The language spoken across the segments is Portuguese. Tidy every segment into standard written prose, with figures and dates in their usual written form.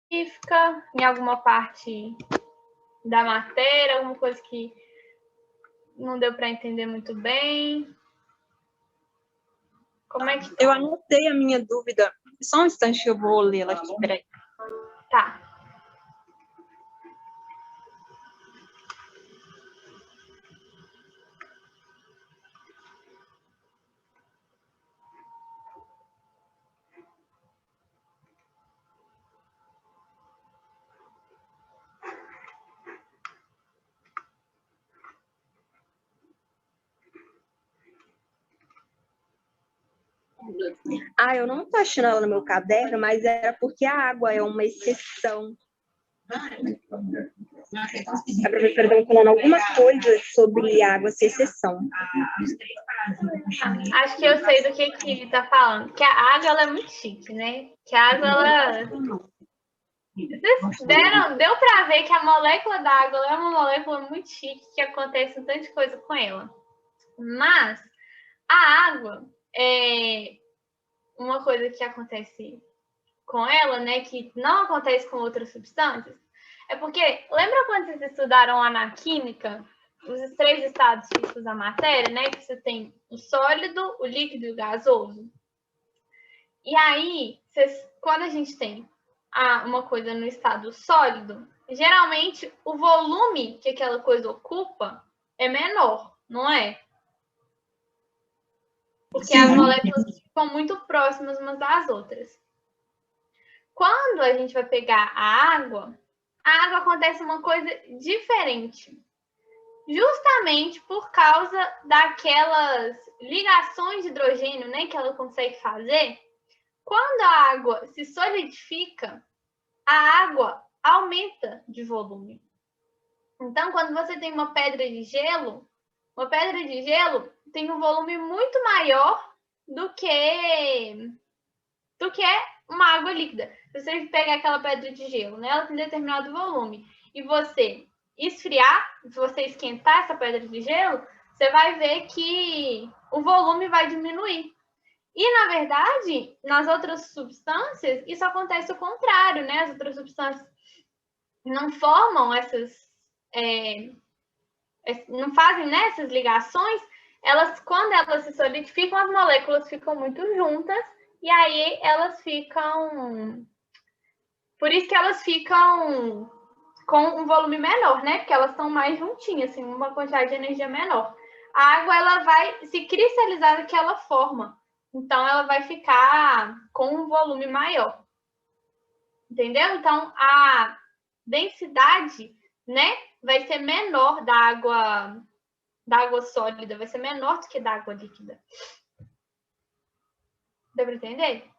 específica, em alguma parte da matéria, alguma coisa que não deu para entender muito bem? Como é que tá? Eu anotei a minha dúvida. Só um instante que eu vou lê-la aqui, peraí. Tá. Eu não estou achando ela no meu caderno, mas era porque a água é uma exceção. A professora estava falando alguma coisa sobre água ser exceção. Acho que eu sei do que ele tá falando. Que a água, ela é muito chique, né? Que a água, ela... Deu para ver que a molécula da água é uma molécula muito chique, que acontece um tanto de coisa com ela. Mas a água é uma coisa que acontece com ela, né, que não acontece com outras substâncias, é porque, lembra quando vocês estudaram lá na química, os 3 estados físicos da matéria, né, que você tem o sólido, o líquido e o gasoso? E aí, quando a gente tem uma coisa no estado sólido, geralmente o volume que aquela coisa ocupa é menor, não é? Porque as moléculas ficam muito próximas umas das outras. Quando a gente vai pegar a água acontece uma coisa diferente. Justamente por causa daquelas ligações de hidrogênio, né, que ela consegue fazer. Quando a água se solidifica, a água aumenta de volume. Então, quando você tem uma pedra de gelo tem um volume muito maior do que uma água líquida. Se você pegar aquela pedra de gelo, né, ela tem determinado volume, e você esfriar, se você esquentar essa pedra de gelo, você vai ver que o volume vai diminuir. E, na verdade, nas outras substâncias, isso acontece o contrário, né? As outras substâncias não formam não fazem, né, essas ligações. Quando elas se solidificam, as moléculas ficam muito juntas, e aí elas ficam... Por isso que elas ficam com um volume menor, né? Porque elas estão mais juntinhas, assim, uma quantidade de energia menor. A água, ela vai se cristalizar daquela forma. Então, ela vai ficar com um volume maior. Entendeu? Então, a densidade, né, vai ser menor da água sólida, vai ser menor do que da água líquida. Deu para entender?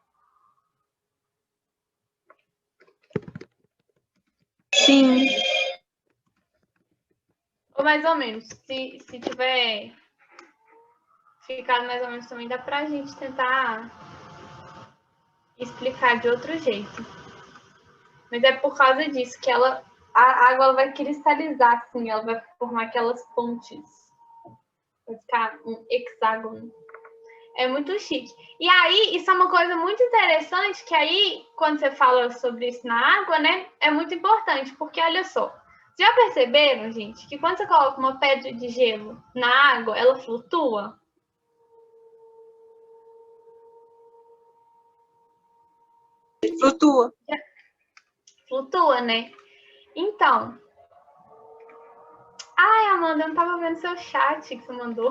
Sim. Ou mais ou menos. Se tiver ficado mais ou menos também, dá para a gente tentar explicar de outro jeito. Mas é por causa disso que a água ela vai cristalizar, assim, ela vai formar aquelas pontes. Vai ficar um hexágono. É muito chique. E aí, isso é uma coisa muito interessante, que aí, quando você fala sobre isso na água, né, é muito importante, porque olha só, já perceberam, gente, que quando você coloca uma pedra de gelo na água, ela flutua? Flutua. Flutua, né? Então... Ai, Amanda, eu não tava vendo seu chat que você mandou.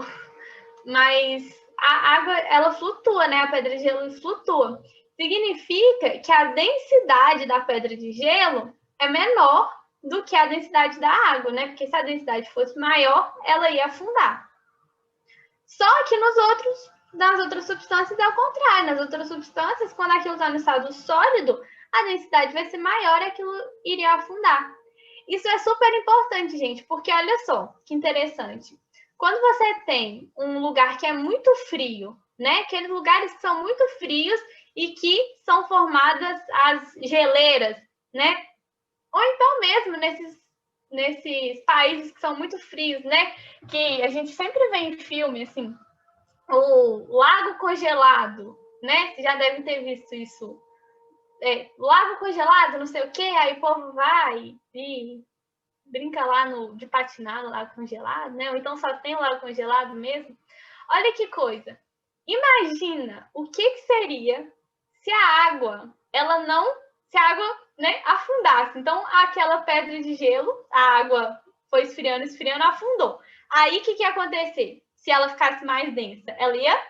Mas a água, ela flutua, né? A pedra de gelo flutua. Significa que a densidade da pedra de gelo é menor do que a densidade da água, né? Porque se a densidade fosse maior, ela ia afundar. Só que nas outras substâncias é o contrário. Nas outras substâncias, quando aquilo está no estado sólido, a densidade vai ser maior e aquilo iria afundar. Isso é super importante, gente, porque olha só que interessante. Quando você tem um lugar que é muito frio, né? Aqueles lugares que são muito frios e que são formadas as geleiras, né? Ou então mesmo nesses países que são muito frios, né? Que a gente sempre vê em filme, assim, o lago congelado, né? Vocês já devem ter visto isso lago congelado, não sei o quê, aí o povo vai e brinca lá de patinar no lago congelado, né? Ou então só tem o lago congelado mesmo. Olha que coisa. Imagina o que seria se a água, se a água, né, afundasse. Então, aquela pedra de gelo, a água foi esfriando, esfriando, afundou. Aí, o que ia acontecer? Se ela ficasse mais densa, ela ia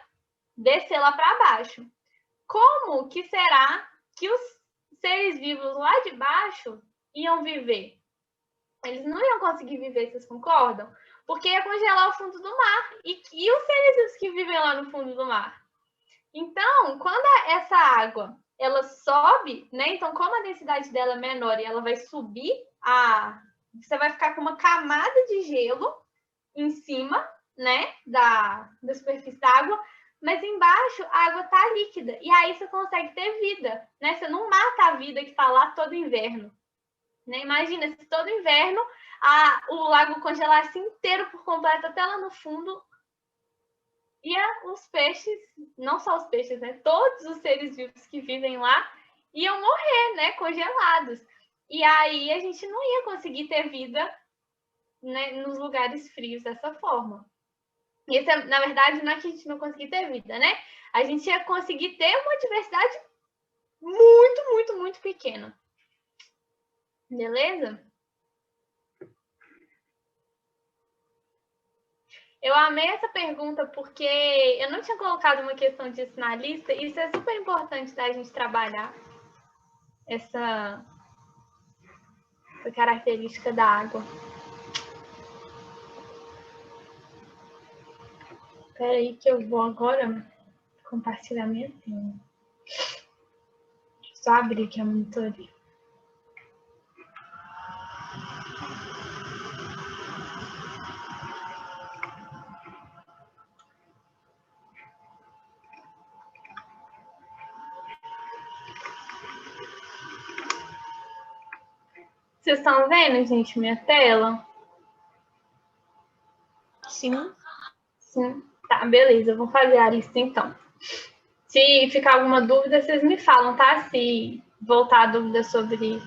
descer lá para baixo. Como que será que os seres vivos lá de baixo iam viver? Eles não iam conseguir viver, vocês concordam? Porque ia congelar o fundo do mar. E os seres vivos que vivem lá no fundo do mar? Então, quando essa água ela sobe, né? Então, como a densidade dela é menor e ela vai subir, você vai ficar com uma camada de gelo em cima, né? Da superfície da água, mas embaixo a água está líquida. E aí você consegue ter vida, né? Você não mata a vida que está lá todo inverno. Né? Imagina, se todo inverno o lago congelasse inteiro por completo até lá no fundo, os peixes, não só os peixes, né? Todos os seres vivos que vivem lá iam morrer, né? Congelados. E aí a gente não ia conseguir ter vida, né, nos lugares frios dessa forma. Isso, na verdade, não é que a gente não conseguir ter vida, né? A gente ia conseguir ter uma diversidade muito, muito, muito pequena. Beleza? Eu amei essa pergunta porque eu não tinha colocado uma questão disso na lista. Isso é super importante da gente trabalhar, essa característica da água. Espera aí que eu vou agora compartilhar minha tela. Só abrir aqui a monitoria. Vocês estão vendo, gente, minha tela? Sim. Sim. Tá, beleza. Eu vou fazer a lista então. Se ficar alguma dúvida, vocês me falam, tá? Se voltar a dúvida sobre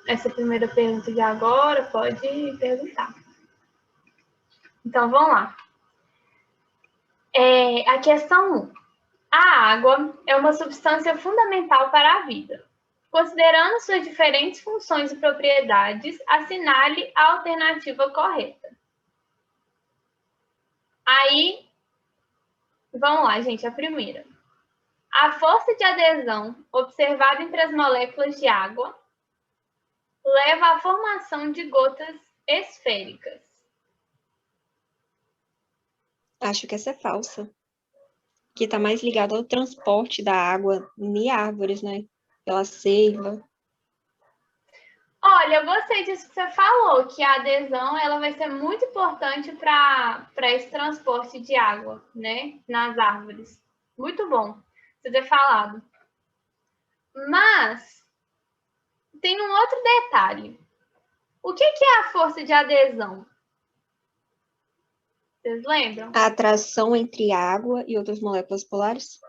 essa primeira pergunta de agora, pode perguntar. Então, vamos lá. A questão 1. A água é uma substância fundamental para a vida. Considerando suas diferentes funções e propriedades, assinale a alternativa correta. Aí, vamos lá, gente, a primeira. A força de adesão observada entre as moléculas de água leva à formação de gotas esféricas. Acho que essa é falsa. Que está mais ligada ao transporte da água em árvores, né? Pela seiva. Olha, eu gostei disso que você falou, que a adesão ela vai ser muito importante para esse transporte de água, né, nas árvores. Muito bom você ter falado. Mas tem um outro detalhe. O que é a força de adesão? Vocês lembram? A atração entre água e outras moléculas polares?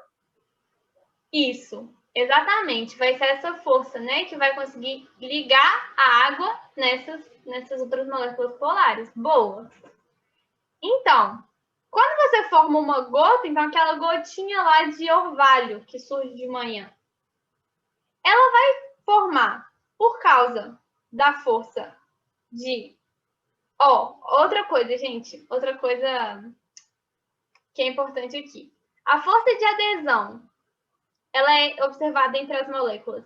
Isso, exatamente. Vai ser essa força, né, que vai conseguir ligar a água nessas outras moléculas polares. Boa. Então, quando você forma uma gota, então aquela gotinha lá de orvalho que surge de manhã, ela vai formar por causa da força de... outra coisa, gente, outra coisa que é importante aqui. A força de adesão, ela é observada entre as moléculas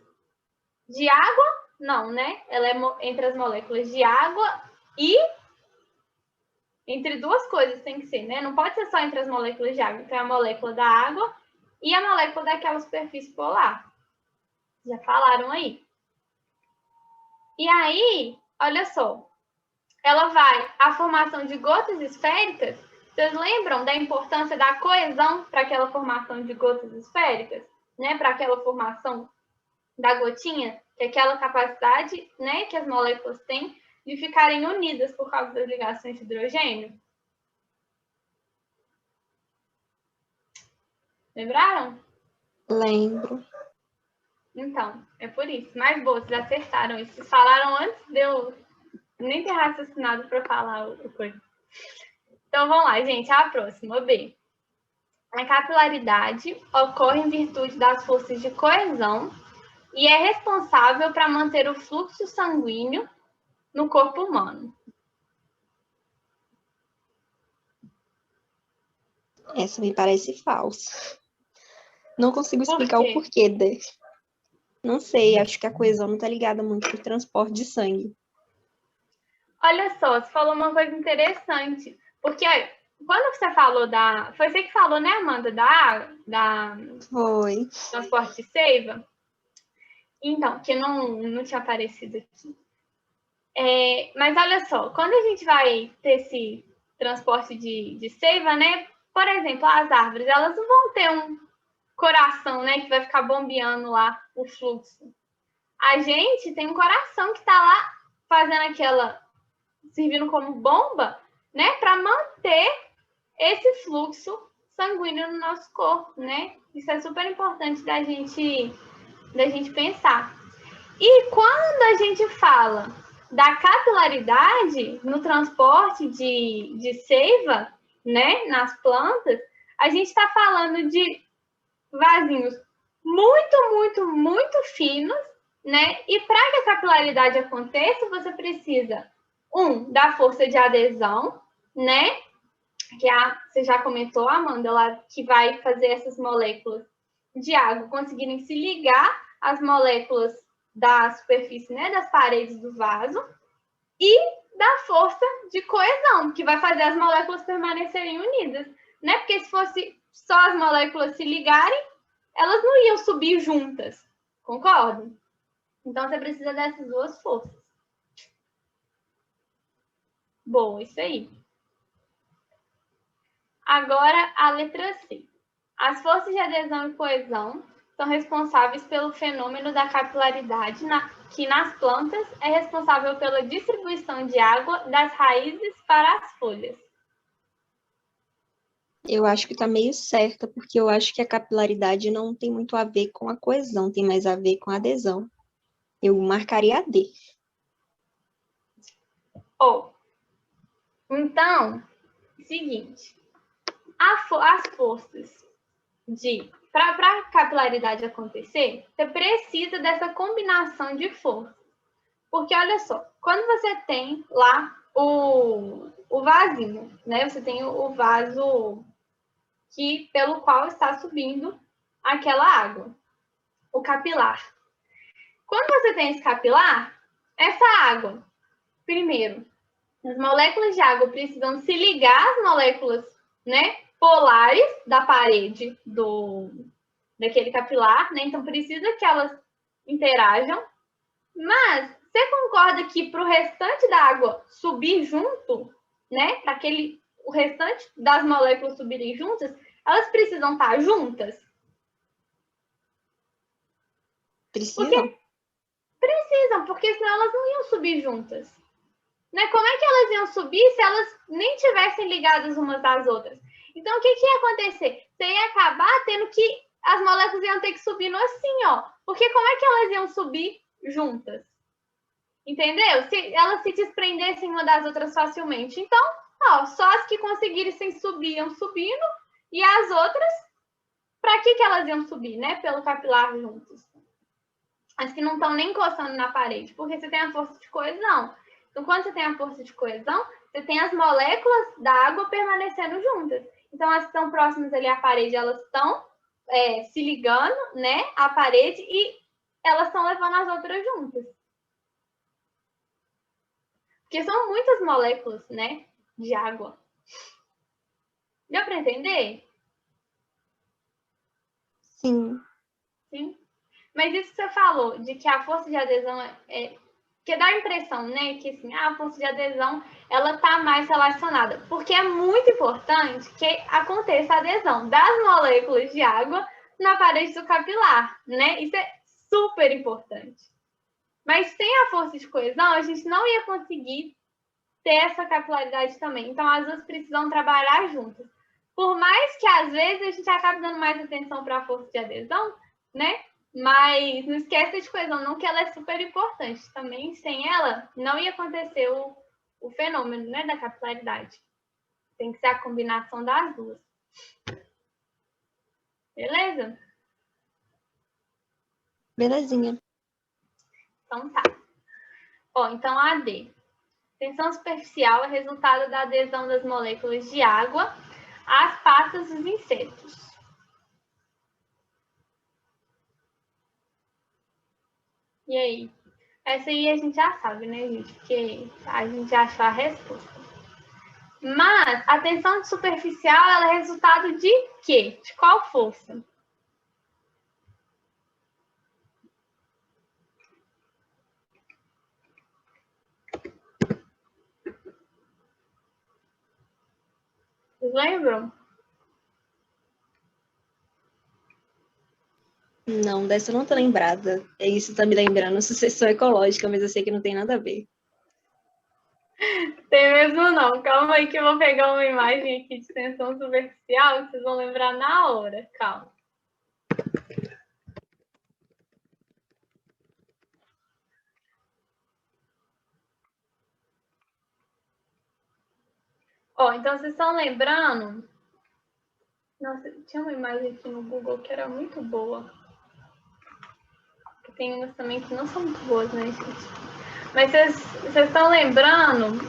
de água? Não, né? Ela é entre as moléculas de água e entre duas coisas tem que ser, né? Não pode ser só entre as moléculas de água. Então, é a molécula da água e a molécula daquela superfície polar. Já falaram aí. E aí, olha só. A formação de gotas esféricas, vocês lembram da importância da coesão para aquela formação de gotas esféricas? Né? Para aquela formação da gotinha, que é aquela capacidade, né, que as moléculas têm de ficarem unidas por causa das ligações de hidrogênio. Lembraram? Lembro. Então, é por isso. Mas, boa, vocês acertaram isso. Vocês falaram antes de eu nem ter raciocinado para falar o coisa. Então, vamos lá, gente. A próxima, B. A capilaridade ocorre em virtude das forças de coesão e é responsável para manter o fluxo sanguíneo no corpo humano. Essa me parece falsa. Não consigo explicar o porquê desse. Não sei, acho que a coesão não está ligada muito ao transporte de sangue. Olha só, você falou uma coisa interessante. Porque quando você falou da... Foi você que falou, né, Amanda? Da Foi. transporte de seiva? Então, que não tinha aparecido aqui. Mas olha só, quando a gente vai ter esse transporte de seiva, né? Por exemplo, as árvores, elas não vão ter um coração, né? Que vai ficar bombeando lá o fluxo. A gente tem um coração que está lá fazendo servindo como bomba, né? Para manter esse fluxo sanguíneo no nosso corpo, né? Isso é super importante da gente pensar. E quando a gente fala da capilaridade no transporte de seiva, né, nas plantas, a gente está falando de vasinhos muito, muito, muito finos, né? E para que a capilaridade aconteça, você precisa, da força de adesão, né? Que você já comentou, Amanda, lá, que vai fazer essas moléculas de água conseguirem se ligar às moléculas da superfície, né, das paredes do vaso, e da força de coesão, que vai fazer as moléculas permanecerem unidas, né? Porque se fosse só as moléculas se ligarem, elas não iam subir juntas, concorda? Então, você precisa dessas duas forças. Boa, isso aí. Agora, a letra C. As forças de adesão e coesão são responsáveis pelo fenômeno da capilaridade, que nas plantas é responsável pela distribuição de água das raízes para as folhas. Eu acho que está meio certa, porque eu acho que a capilaridade não tem muito a ver com a coesão, tem mais a ver com a adesão. Eu marcaria a D. Então, seguinte, as forças para a capilaridade acontecer, você precisa dessa combinação de forças. Porque, olha só, quando você tem lá o vasinho, né? Você tem o vaso pelo qual está subindo aquela água, o capilar. Quando você tem esse capilar, essa água, primeiro, as moléculas de água precisam se ligar às moléculas, né, polares da parede daquele capilar, né? Então precisa que elas interajam. Mas você concorda que para o restante da água subir junto, né? Para o restante das moléculas subirem juntas, elas precisam estar juntas? Precisam? Porque senão elas não iam subir juntas. Né? Como é que elas iam subir se elas nem tivessem ligadas umas às outras? Então, o que ia acontecer? Você ia acabar tendo que... As moléculas iam ter que subir assim, ó. Porque como é que elas iam subir juntas? Entendeu? Se elas se desprendessem uma das outras facilmente. Então, ó, só as que conseguissem subir iam subindo, e as outras, para que elas iam subir, né? Pelo capilar juntos. As que não estão nem encostando na parede, porque você tem a força de coesão. Então, quando você tem a força de coesão, você tem as moléculas da água permanecendo juntas. Então, as que estão próximas ali à parede, elas estão se ligando, né, à parede, e elas estão levando as outras juntas. Porque são muitas moléculas, né, de água. Deu para entender? Sim. Sim. Mas isso que você falou, de que a força de adesão que dá a impressão, né, que assim, a força de adesão, ela está mais relacionada. Porque é muito importante que aconteça a adesão das moléculas de água na parede do capilar, né? Isso é super importante. Mas sem a força de coesão, a gente não ia conseguir ter essa capilaridade também. Então, as duas precisam trabalhar juntas. Por mais que, às vezes, a gente acabe dando mais atenção para a força de adesão, né? Mas não esqueça de coesão, não, que ela é super importante. Também, sem ela, não ia acontecer o fenômeno, né, da capilaridade. Tem que ser a combinação das duas. Beleza? Belezinha. Então tá. Ó, então a D. Tensão superficial é resultado da adesão das moléculas de água às patas dos insetos. E aí? Essa aí a gente já sabe, né, gente? Porque a gente já achou a resposta. Mas a tensão superficial ela é resultado de quê? De qual força? Vocês lembram? Não, dessa eu não tô lembrada. Isso tá me lembrando sucessão ecológica, mas eu sei que não tem nada a ver. Tem mesmo não. Calma aí que eu vou pegar uma imagem aqui de tensão superficial que vocês vão lembrar na hora. Calma. Ó, então vocês estão lembrando? Nossa, tinha uma imagem aqui no Google que era muito boa. Tem umas também que não são muito boas, né, gente? Mas vocês estão lembrando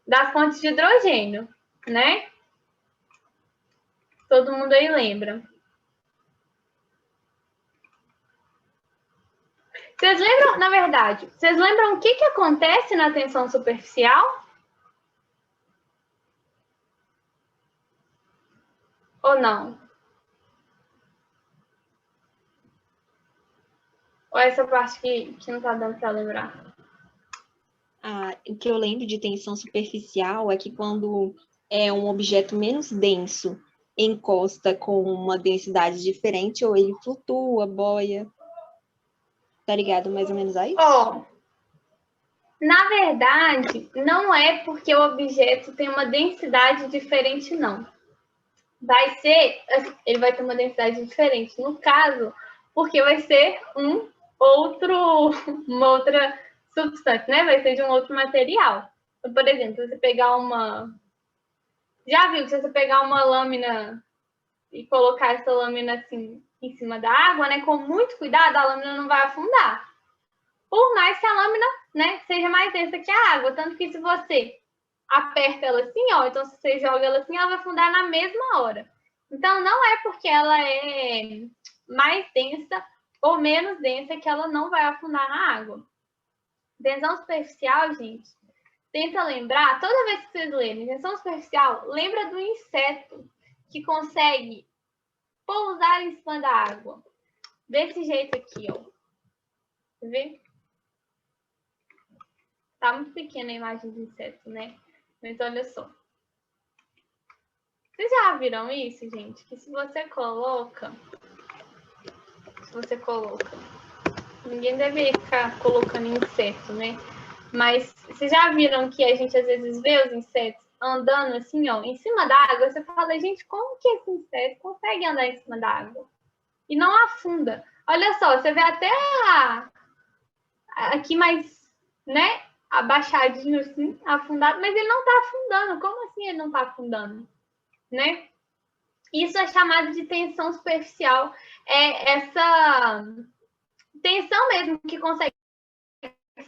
das fontes de hidrogênio, né? Todo mundo aí lembra. Vocês lembram, na verdade, vocês lembram o que acontece na tensão superficial? Ou não? Ou essa parte que não tá dando para lembrar? O que eu lembro de tensão superficial é que quando é um objeto menos denso encosta com uma densidade diferente, ou ele flutua, boia. Tá ligado mais ou menos a isso? Ó, na verdade, não é porque o objeto tem uma densidade diferente, não. Ele vai ter uma densidade diferente. No caso, porque vai ser uma outra substância, né? Vai ser de um outro material. Então, por exemplo, você pegar Já viu que se você pegar uma lâmina e colocar essa lâmina assim em cima da água, né? Com muito cuidado, a lâmina não vai afundar. Por mais que a lâmina, né, seja mais densa que a água. Tanto que se você aperta ela assim, ó, então se você joga ela assim, ela vai afundar na mesma hora. Então, não é porque ela é mais densa ou menos densa que ela não vai afundar na água. Tensão superficial, gente, tenta lembrar, toda vez que vocês lerem tensão superficial, lembra do inseto que consegue pousar em cima da água. Desse jeito aqui, ó. Quer ver? Tá muito pequena a imagem do inseto, né? Mas olha só. Vocês já viram isso, gente? Que se você coloca... Ninguém deve ficar colocando inseto, né? Mas vocês já viram que a gente às vezes vê os insetos andando assim, ó, em cima da água? Você fala, gente, como que esse inseto consegue andar em cima da água? E não afunda. Olha só, você vê até aqui mais, né, abaixadinho assim, afundado, mas ele não tá afundando. Como assim ele não tá afundando? Né? Isso é chamado de tensão superficial. É essa tensão mesmo que consegue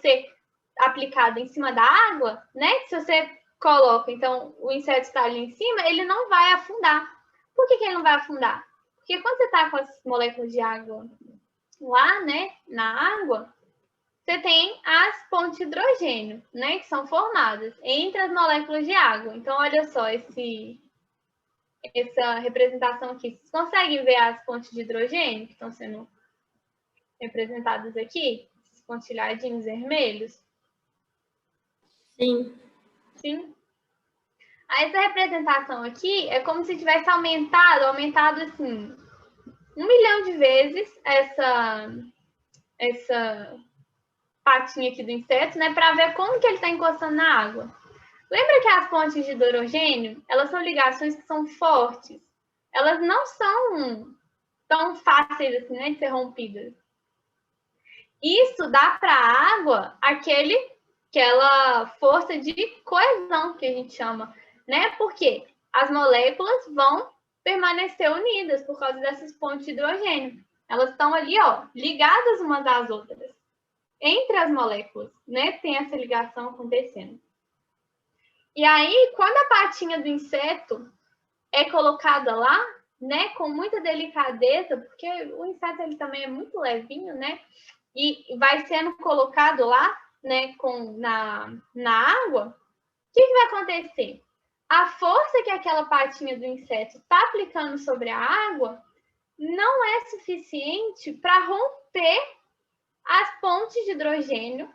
ser aplicada em cima da água, né? Se você coloca, então, o inseto está ali em cima, ele não vai afundar. Por que ele não vai afundar? Porque quando você está com as moléculas de água lá, né, na água, você tem as pontes de hidrogênio, né, que são formadas entre as moléculas de água. Então, olha só essa representação aqui. Vocês conseguem ver as pontes de hidrogênio que estão sendo representadas aqui? Esses pontilhadinhos vermelhos? Sim. Sim. Essa representação aqui é como se tivesse aumentado assim, 1 milhão de vezes essa patinha aqui do inseto, né, para ver como que ele está encostando na água. Lembra que as pontes de hidrogênio, elas são ligações que são fortes. Elas não são tão fáceis assim, né, de ser rompidas. Isso dá para a água aquela força de coesão que a gente chama, né? Porque as moléculas vão permanecer unidas por causa dessas pontes de hidrogênio. Elas estão ali, ó, ligadas umas às outras. Entre as moléculas, né? Tem essa ligação acontecendo. E aí, quando a patinha do inseto é colocada lá, né, com muita delicadeza, porque o inseto ele também é muito levinho, né? E vai sendo colocado lá, né, na água, o que vai acontecer? A força que aquela patinha do inseto está aplicando sobre a água não é suficiente para romper as pontes de hidrogênio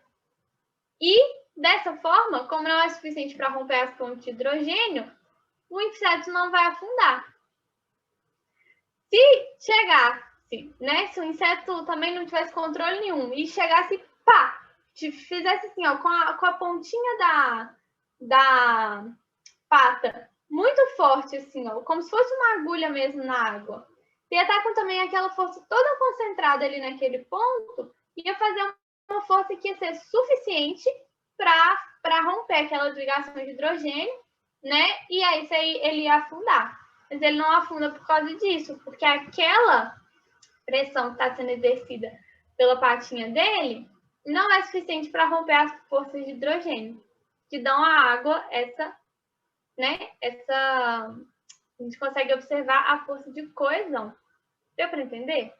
e, dessa forma, como não é suficiente para romper as pontes de hidrogênio, o inseto não vai afundar. Se chegasse, né, se o inseto também não tivesse controle nenhum e chegasse, pá, fizesse assim, ó, com a pontinha da pata muito forte, assim, ó, como se fosse uma agulha mesmo na água, ia estar com também aquela força toda concentrada ali naquele ponto, ia fazer uma força que ia ser suficiente para romper aquelas ligações de hidrogênio, né? E aí ele ia afundar. Mas ele não afunda por causa disso, porque aquela pressão que está sendo exercida pela patinha dele não é suficiente para romper as forças de hidrogênio, que dão à água né? A gente consegue observar a força de coesão. Deu para entender?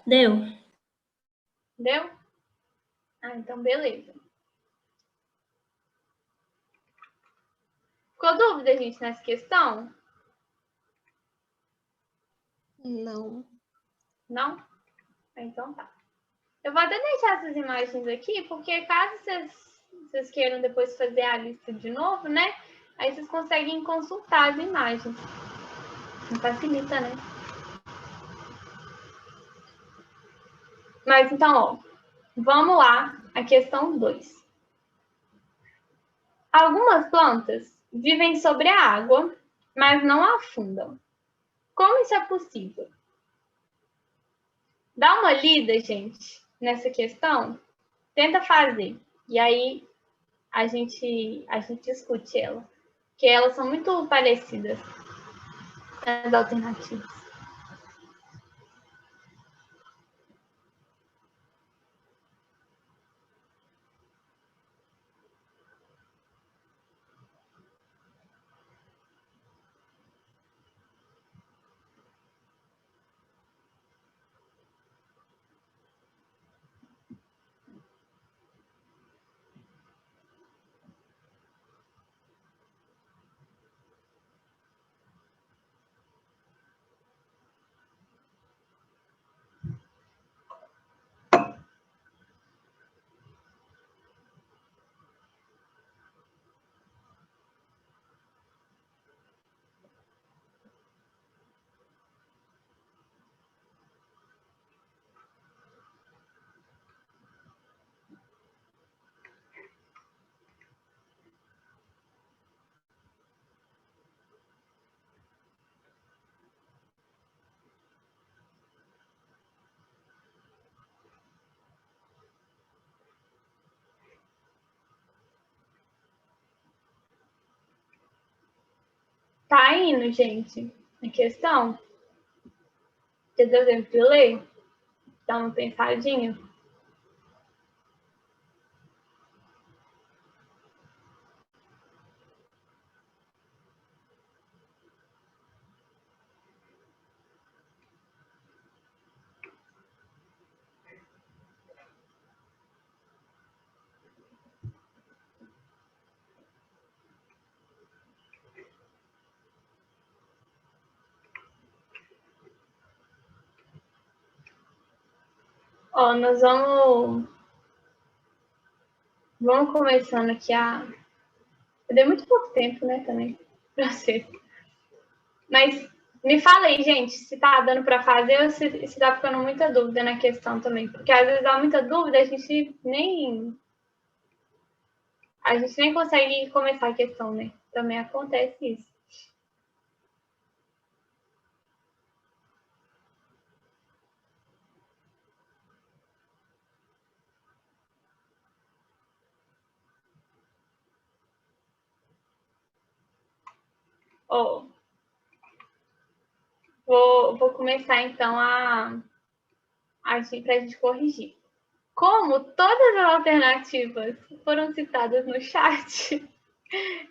Deu. Deu? Ah, então beleza. Ficou dúvida, gente, nessa questão? Não. Não? Então tá. Eu vou até deixar essas imagens aqui, porque caso vocês queiram depois fazer a lista de novo, né? Aí vocês conseguem consultar as imagens. Não facilita, né? Mas então, ó, vamos lá, a questão 2. Algumas plantas vivem sobre a água, mas não afundam. Como isso é possível? Dá uma lida, gente, nessa questão. Tenta fazer. E aí a gente discute ela. Porque elas são muito parecidas, as alternativas. Tá indo, gente, a questão? Quer dizer, tempo de ler? Dá uma pensadinha? Ó, nós vamos começando aqui a... Eu dei muito pouco tempo, né, também, pra vocês. Mas me fala aí, gente, se tá dando para fazer ou se tá ficando muita dúvida na questão também. Porque às vezes dá muita dúvida, a gente nem consegue começar a questão, né? Também acontece isso. Ó, vou começar, então, para a gente corrigir. Como todas as alternativas foram citadas no chat,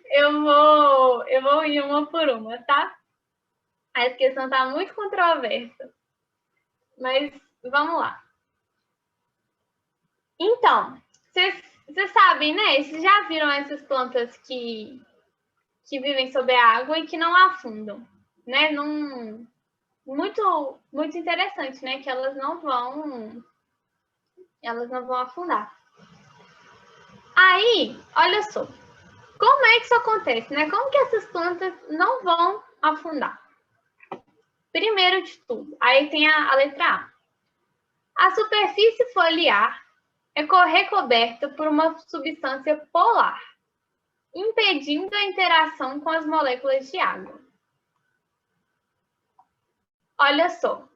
eu vou ir uma por uma, tá? A questão está muito controversa. Mas vamos lá. Então, vocês sabem, né? Vocês já viram essas plantas que vivem sob a água e que não afundam, né? Muito interessante, né? Que elas não vão afundar. Aí, olha só. Como é que isso acontece, né? Como que essas plantas não vão afundar? Primeiro de tudo, aí tem a letra A. A superfície foliar é recoberta por uma substância polar, impedindo a interação com as moléculas de água. Olha só.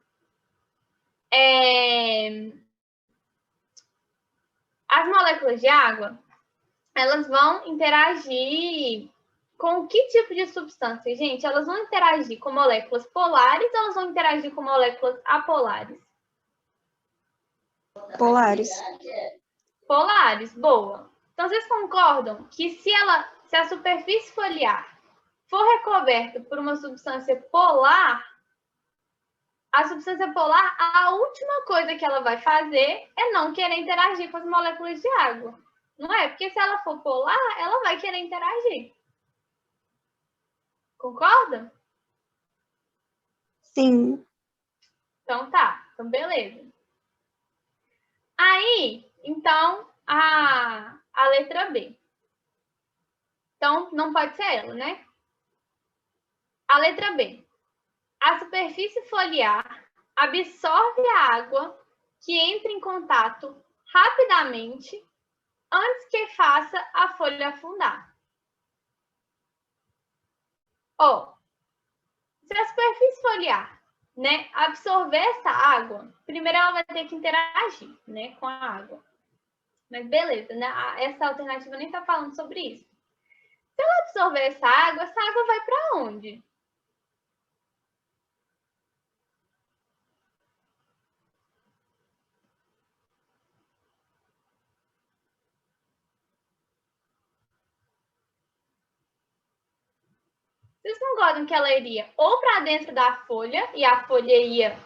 As moléculas de água, elas vão interagir com que tipo de substância, gente? Elas vão interagir com moléculas polares ou elas vão interagir com moléculas apolares? Polares. Polares, boa. Então, vocês concordam que se a superfície foliar for recoberta por uma substância polar, a substância polar, a última coisa que ela vai fazer é não querer interagir com as moléculas de água. Não é? Porque se ela for polar, ela vai querer interagir. Concorda? Sim. Então tá. Então, beleza. Aí, então, a letra B. Então, não pode ser ela, né? A letra B. A superfície foliar absorve a água que entra em contato rapidamente antes que faça a folha afundar. Ó, se a superfície foliar, né, absorver essa água, primeiro ela vai ter que interagir, né, com a água. Mas beleza, né? Essa alternativa nem está falando sobre isso. Se ela absorver essa água vai para onde? Vocês concordam que ela iria ou para dentro da folha e a folha ia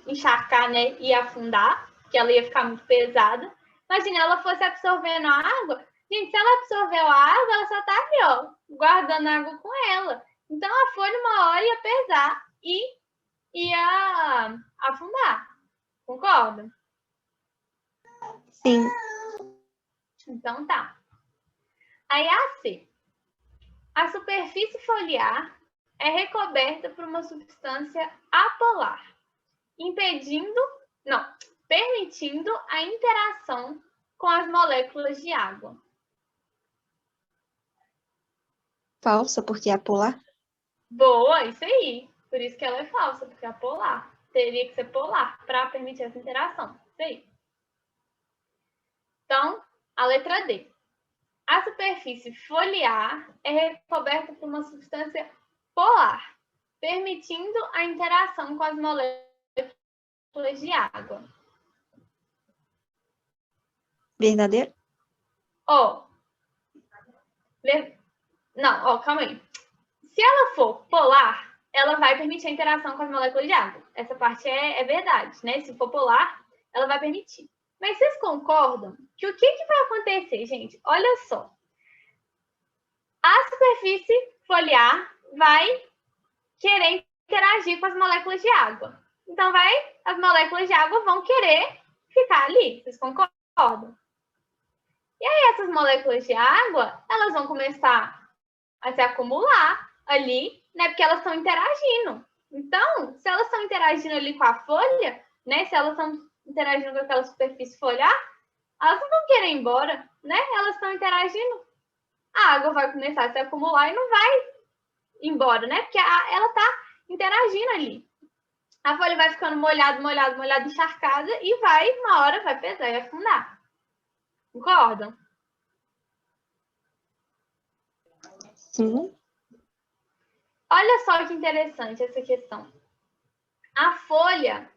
encharcar, né, e afundar, que ela ia ficar muito pesada. Imagina, ela fosse absorvendo a água. Gente, se ela absorveu a água, ela só tá aqui, ó, guardando água com ela. Então, a folha, uma hora, ia pesar e ia afundar. Concorda? Sim. Então, tá. Aí, a C. A superfície foliar é recoberta por uma substância apolar, permitindo a interação com as moléculas de água. Falsa, porque é polar. Boa, isso aí. Por isso que ela é falsa, porque é polar. Teria que ser polar para permitir essa interação. Isso aí. Então, a letra D. A superfície foliar é recoberta por uma substância polar, permitindo a interação com as moléculas de água. Verdadeiro? Calma aí. Se ela for polar, ela vai permitir a interação com as moléculas de água. Essa parte é verdade, né? Se for polar, ela vai permitir. Mas vocês concordam que o que vai acontecer, gente? Olha só. A superfície foliar vai querer interagir com as moléculas de água. Então, as moléculas de água vão querer ficar ali. Vocês concordam? E aí, essas moléculas de água, elas vão começar a se acumular ali, né? Porque elas estão interagindo. Então, se elas estão interagindo ali com a folha, né? Se elas estão interagindo com aquela superfície foliar, elas não vão querer ir embora, né? Elas estão interagindo. A água vai começar a se acumular e não vai embora, né? Porque ela está interagindo ali. A folha vai ficando molhada, encharcada e uma hora vai pesar e afundar. Concordam? Sim. olha só que interessante essa questão. A folha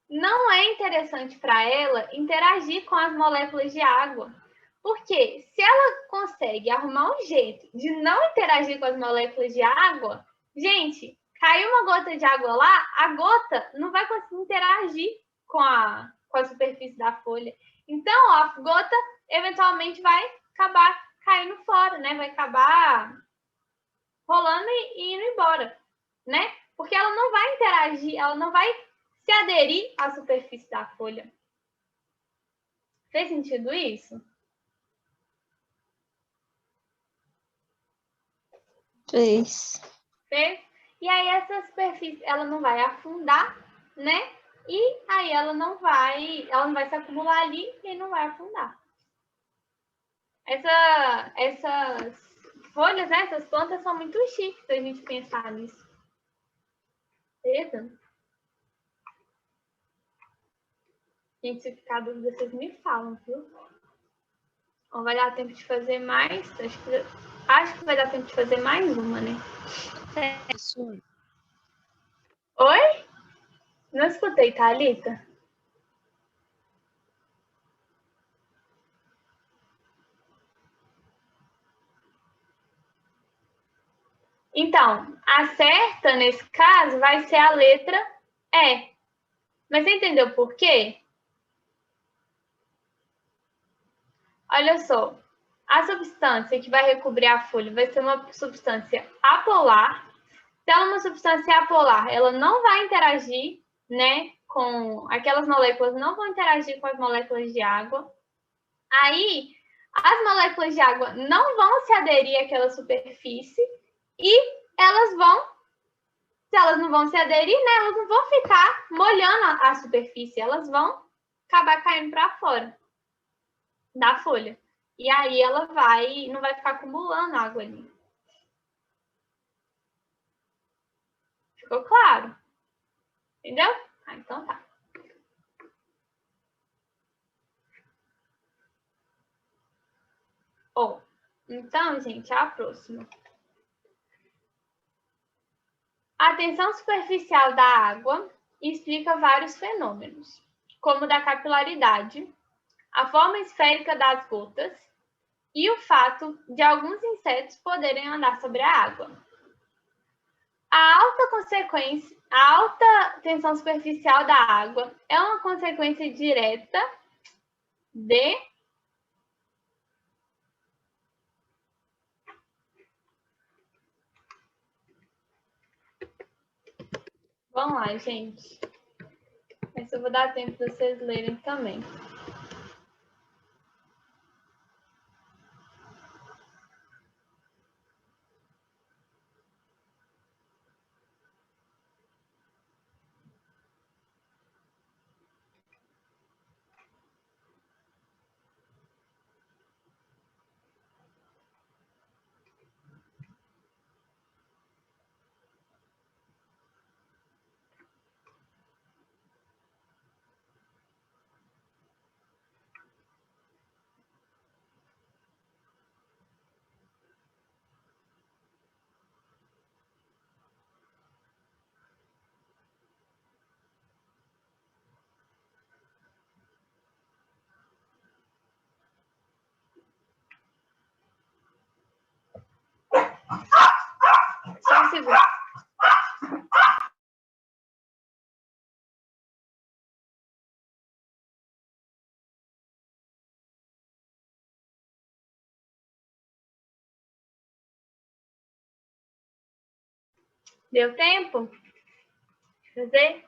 não é interessante para ela interagir com as moléculas de água. Porque se ela consegue arrumar um jeito de não interagir com as moléculas de água, gente, caiu uma gota de água lá, a gota não vai conseguir interagir com a superfície da folha. Então, a gota eventualmente vai acabar caindo fora, né? Vai acabar rolando e indo embora, né? Porque ela não vai interagir, ela não vai se aderir à superfície da folha. Fez sentido isso? Fez. Fez? E aí essa superfície, ela não vai afundar, né? E aí ela não vai se acumular ali e não vai afundar. Essas folhas, né? Essas plantas são muito chiques se a gente pensar nisso. Beleza? Gente, se ficar dúvida, vocês me falam, viu? Ou vai dar tempo de fazer mais? Acho que vai dar tempo de fazer mais uma, né? Oi? Não escutei, Thalita? Então, a certa, nesse caso, vai ser a letra E. Mas você entendeu por quê? Olha só, a substância que vai recobrir a folha vai ser uma substância apolar. Se ela é uma substância apolar, ela não vai interagir, né, com aquelas moléculas, não vão interagir com as moléculas de água. Aí, as moléculas de água não vão se aderir àquela superfície e elas vão, se elas não vão se aderir, né, elas não vão ficar molhando a superfície, elas vão acabar caindo para fora da folha. E aí ela não vai ficar acumulando água ali. Ficou claro? Entendeu? Então tá. Bom, então, gente, a próxima. A tensão superficial da água explica vários fenômenos, como o da capilaridade, a forma esférica das gotas e o fato de alguns insetos poderem andar sobre a água. A alta tensão superficial da água é uma consequência direta de Vamos lá, gente. Esse eu vou dar tempo de vocês lerem também. Só um segundo. Deu tempo? Fazer?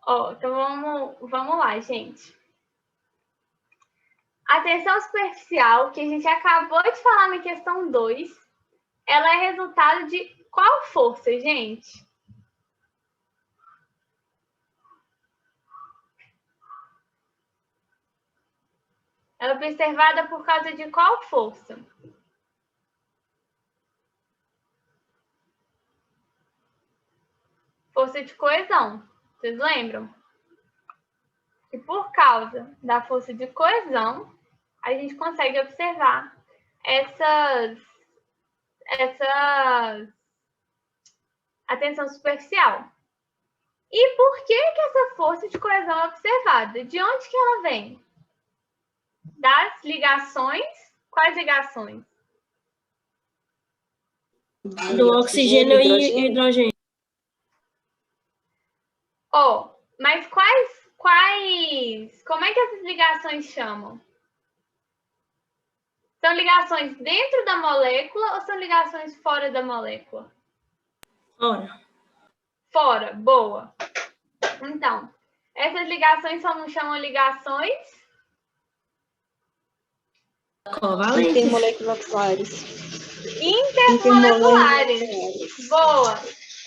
Ó, então vamos lá, gente. A tensão superficial, que a gente acabou de falar na questão 2, ela é resultado de qual força, gente? Ela é observada por causa de qual força? Força de coesão. Vocês lembram? E por causa da força de coesão, a gente consegue observar essa atenção superficial. E por que essa força de coesão é observada? De onde que ela vem? Das ligações. Quais ligações? Do oxigênio e hidrogênio. Mas como é que essas ligações chamam? São ligações dentro da molécula ou são ligações fora da molécula? Fora. Fora, boa. Então, essas ligações chamam ligações covalentes. Intermoleculares. Boa.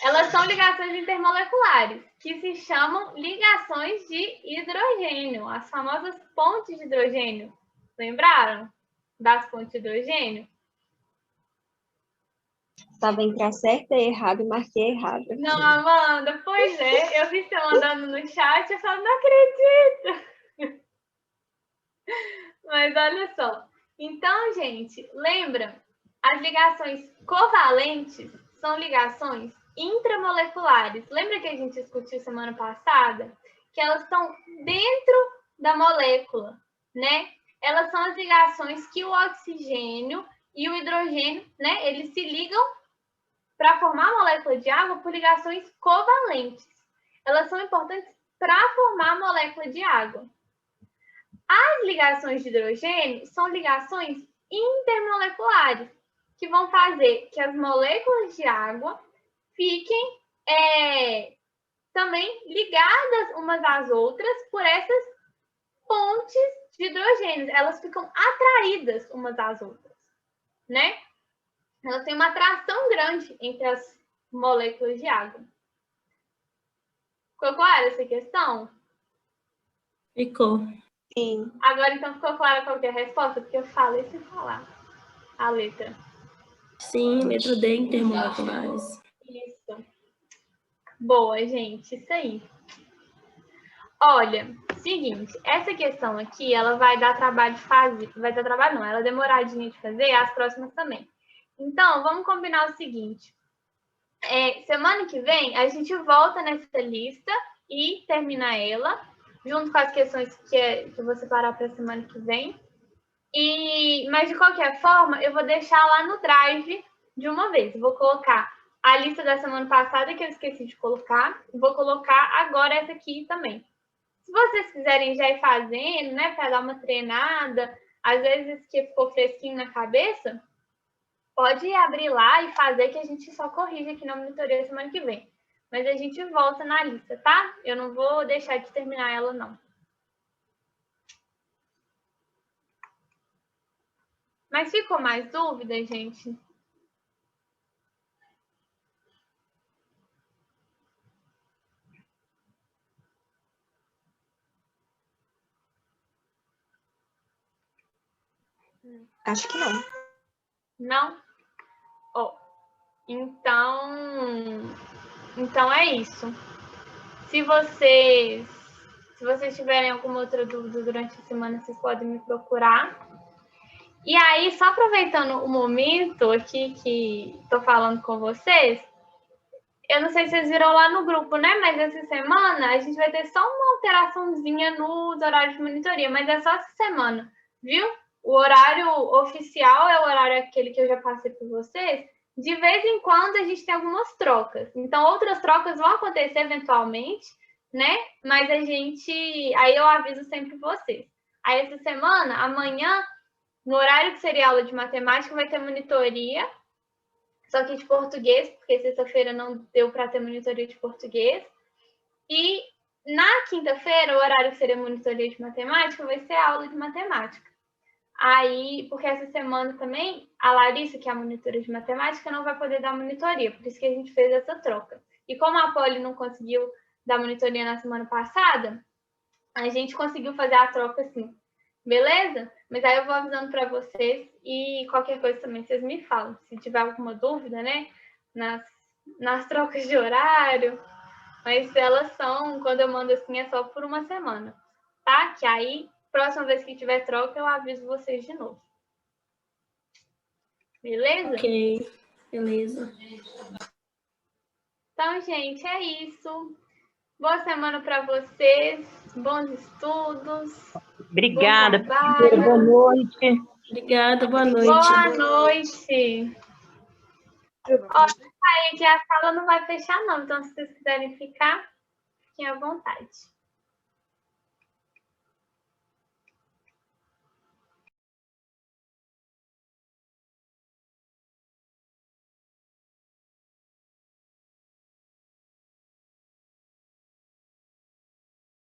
Elas são ligações intermoleculares, que se chamam ligações de hidrogênio, as famosas pontes de hidrogênio. Lembraram das pontes de hidrogênio? Estava entre a certa e errada e marquei errado. Não, Amanda, pois é. Eu vi você mandando no chat, eu falo, não acredito. Mas olha só. Então, gente, lembra? As ligações covalentes são ligações intramoleculares. Lembra que a gente discutiu semana passada? Que elas estão dentro da molécula, né? Elas são as ligações que o oxigênio e o hidrogênio, né? Eles se ligam para formar a molécula de água por ligações covalentes. Elas são importantes para formar a molécula de água. As ligações de hidrogênio são ligações intermoleculares, que vão fazer que as moléculas de água fiquem também ligadas umas às outras por essas pontes de hidrogênio. Elas ficam atraídas umas às outras, né? Elas têm uma atração grande entre as moléculas de água. Ficou clara essa questão? Ficou. Sim. Agora, então, ficou clara qual que é a resposta? Porque eu falei sem falar a letra. Sim, letra D, intermoleculares. Isso. Boa, gente. Isso aí. Olha, seguinte, essa questão aqui, ela vai dar trabalho de fazer. Vai dar trabalho não, ela é demoradinha de fazer, as próximas também. Então, vamos combinar o seguinte. Semana que vem, a gente volta nessa lista e termina ela, junto com as questões que eu vou separar para a semana que vem. Mas, de qualquer forma, eu vou deixar lá no Drive de uma vez. Eu vou colocar a lista da semana passada, que eu esqueci de colocar. Vou colocar agora essa aqui também. Se vocês quiserem já ir fazendo, né, para dar uma treinada, às vezes que ficou fresquinho na cabeça, pode abrir lá e fazer, que a gente só corrige aqui na monitoria semana que vem. Mas a gente volta na lista, tá? Eu não vou deixar de terminar ela, não. Mas ficou mais dúvida, gente? Acho que não. Não? Então é isso. Se vocês tiverem alguma outra dúvida durante a semana, vocês podem me procurar. E aí, só aproveitando o momento aqui que estou falando com vocês, eu não sei se vocês viram lá no grupo, né? Mas essa semana a gente vai ter só uma alteraçãozinha nos horários de monitoria, mas é só essa semana, viu? O horário oficial é o horário aquele que eu já passei para vocês. De vez em quando a gente tem algumas trocas. Então, outras trocas vão acontecer eventualmente, né? Mas aí eu aviso sempre vocês. Aí essa semana, amanhã, no horário que seria aula de matemática, vai ter monitoria, só que de português, porque sexta-feira não deu para ter monitoria de português. E na quinta-feira, o horário que seria monitoria de matemática vai ser aula de matemática. Aí, porque essa semana também, a Larissa, que é a monitora de matemática, não vai poder dar monitoria, por isso que a gente fez essa troca. E como a Poli não conseguiu dar monitoria na semana passada, a gente conseguiu fazer a troca assim, beleza? Mas aí eu vou avisando para vocês e qualquer coisa também vocês me falam. Se tiver alguma dúvida, né, nas trocas de horário, mas elas são, quando eu mando assim, é só por uma semana, tá? Que aí próxima vez que tiver troca, eu aviso vocês de novo. Beleza? Ok, beleza. Então, gente, é isso. Boa semana para vocês. Bons estudos. Obrigada, Bom trabalho. boa noite. Obrigada, boa noite. Boa noite. Ó, aí que a sala não vai fechar, não. Então, se vocês quiserem ficar, fiquem à vontade.